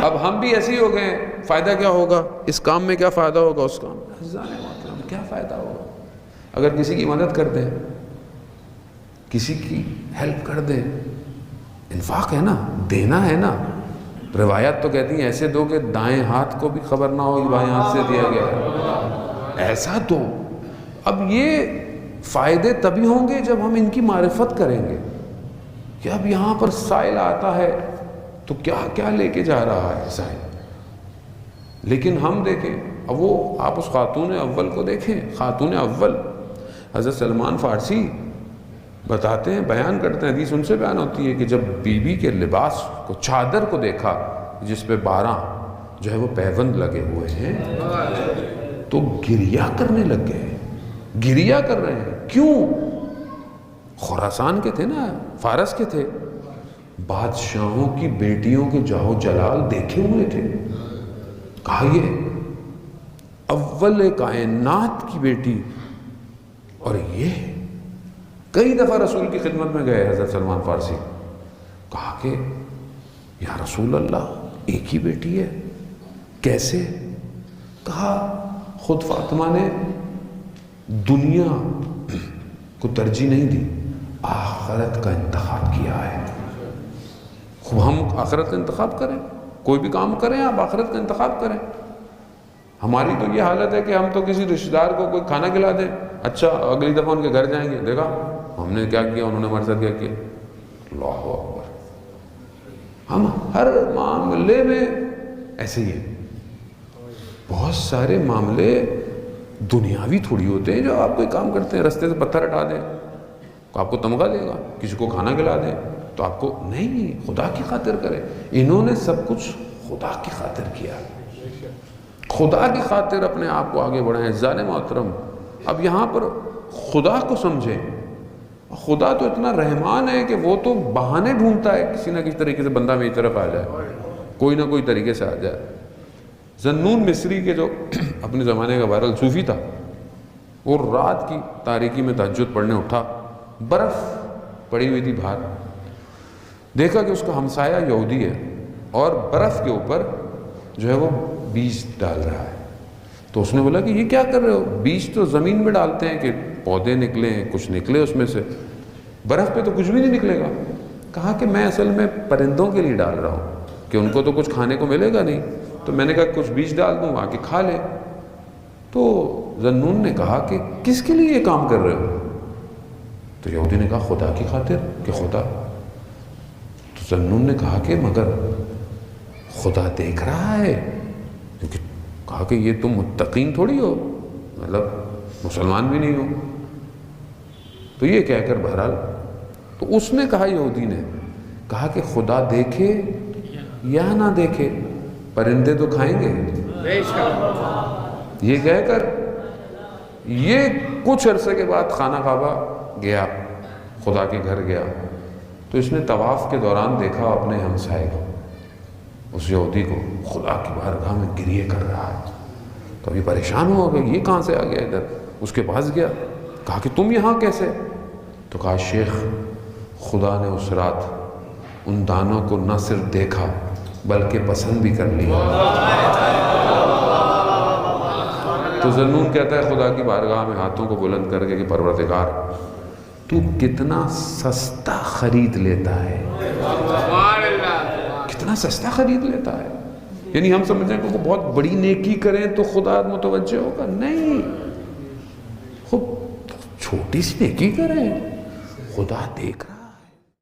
اب ہم بھی ایسے ہی ہو گئے، فائدہ کیا ہوگا اس کام میں، کیا فائدہ ہوگا اس کام میں؟ عزیزان محترم کیا فائدہ ہوگا؟ اگر کسی کی مدد کر دیں، کسی کی ہیلپ کر دیں، انفاق ہے نا، دینا ہے نا۔ روایات تو کہتی ہیں ایسے دو کہ دائیں ہاتھ کو بھی خبر نہ ہو کہ بائیں ہاتھ سے دیا گیا ہے، ایسا دو۔ اب یہ فائدے تبھی ہوں گے جب ہم ان کی معرفت کریں گے کہ اب یہاں پر سائل آتا ہے تو کیا کیا لے کے جا رہا ہے سائل۔ لیکن ہم دیکھیں، اب وہ آپ اس خاتون اول کو دیکھیں، خاتون اول حضرت سلمان فارسی بتاتے ہیں، بیان کرتے ہیں، حدیث ان سے بیان ہوتی ہے کہ جب بیوی کے لباس کو، چادر کو دیکھا جس پہ 12 جو ہے وہ پیوند لگے ہوئے ہیں، تو گریہ کرنے لگ گئے، گریہ کر رہے ہیں۔ کیوں؟ خراسان کے تھے نا، فارس کے تھے، بادشاہوں کی بیٹیوں کے جاہ و جلال دیکھے ہوئے تھے۔ کہا یہ اول کائنات کی بیٹی، اور یہ کئی دفعہ رسول کی خدمت میں گئے حضرت سلمان فارسی، کہا کہ یا رسول اللہ ایک ہی بیٹی ہے، کیسے؟ کہا خود فاطمہ نے دنیا کو ترجیح نہیں دی، آخرت کا انتخاب کیا ہے۔ خوب ہم آخرت کا انتخاب کریں، کوئی بھی کام کریں آپ آخرت کا انتخاب کریں۔ ہماری تو یہ حالت ہے کہ ہم تو کسی رشتہ دار کو کوئی کھانا کھلا دیں، اچھا اگلی دفعہ ان کے گھر جائیں گے، دیکھا ہم نے کیا کیا، انہوں نے ہمارے ساتھ کیا کیا۔ اللہ اکبر، ہم ہر معاملے میں ایسے ہی ہیں۔ بہت سارے معاملے دنیاوی تھوڑی ہوتے ہیں جو آپ کوئی کام کرتے ہیں، رستے سے پتھر ہٹا دیں تو آپ کو تمغہ دے گا، کسی کو کھانا کھلا دیں تو آپ کو، نہیں، خدا کی خاطر کریں۔ انہوں نے سب کچھ خدا کی خاطر کیا، خدا کی خاطر اپنے آپ کو آگے بڑھائیں۔ عزیزان محترم اب یہاں پر خدا کو سمجھیں، خدا تو اتنا رحمان ہے کہ وہ تو بہانے ڈھونڈتا ہے کسی نہ کسی طریقے سے بندہ میری طرف آ جائے، کوئی نہ کوئی طریقے سے آ جائے۔ ذنون مصری کے جو اپنے زمانے کا بہرحال صوفی تھا، وہ رات کی تاریکی میں تہجد پڑھنے اٹھا، برف پڑی ہوئی تھی باہر، دیکھا کہ اس کا ہمسایہ یہودی ہے اور برف کے اوپر جو ہے وہ بیج ڈال رہا ہے۔ تو اس نے بولا کہ یہ کیا کر رہے ہو؟ بیج تو زمین میں ڈالتے ہیں کہ پودے نکلیں، کچھ نکلے اس میں سے، برف پہ تو کچھ بھی نہیں نکلے گا۔ کہا کہ میں اصل میں پرندوں کے لیے ڈال رہا ہوں کہ ان کو تو کچھ کھانے کو ملے گا نہیں، تو میں نے کہا کچھ بیج ڈال دوں آ کے کھا لے۔ تو ذنون نے کہا کہ کس کے لیے یہ کام کر رہے ہو؟ تو یہودی نے کہا خدا کی خاطر، کہ خدا۔ تو ذنون نے کہا کہ مگر خدا دیکھ رہا ہے، کیونکہ کہا کہ یہ تم متقین تھوڑی ہو، مطلب مسلمان بھی نہیں ہو۔ تو یہ کہہ کر بہرحال تو اس نے کہا، یہودی نے کہا کہ خدا دیکھے یا نہ دیکھے پرندے تو کھائیں گے۔ یہ کہہ کر یہ کچھ عرصے کے بعد خانہ کعبہ گیا، خدا کے گھر گیا، تو اس نے طواف کے دوران دیکھا اپنے ہمسائے کو، اس یہودی کو خدا کی بارگاہ میں گریہ کر رہا ہے۔ تو ابھی پریشان ہو گیا، یہ کہاں سے آ گیا ادھر؟ اس کے پاس گیا، کہا کہ تم یہاں کیسے؟ تو کہا شیخ خدا نے اس رات ان دانوں کو نہ صرف دیکھا بلکہ پسند بھی کر لیا۔ تو ذنون کہتا ہے خدا کی بارگاہ میں ہاتھوں کو بلند کر کے کہ پروردگار تو کتنا سستا خرید لیتا ہے، کتنا سستا خرید لیتا ہے۔ یعنی ہم سمجھیں کہ وہ بہت بڑی نیکی کریں تو خدا متوجہ ہوگا، نہیں، خوب چھوٹی سی نیکی کریں خدا دیکھ رہا ہے۔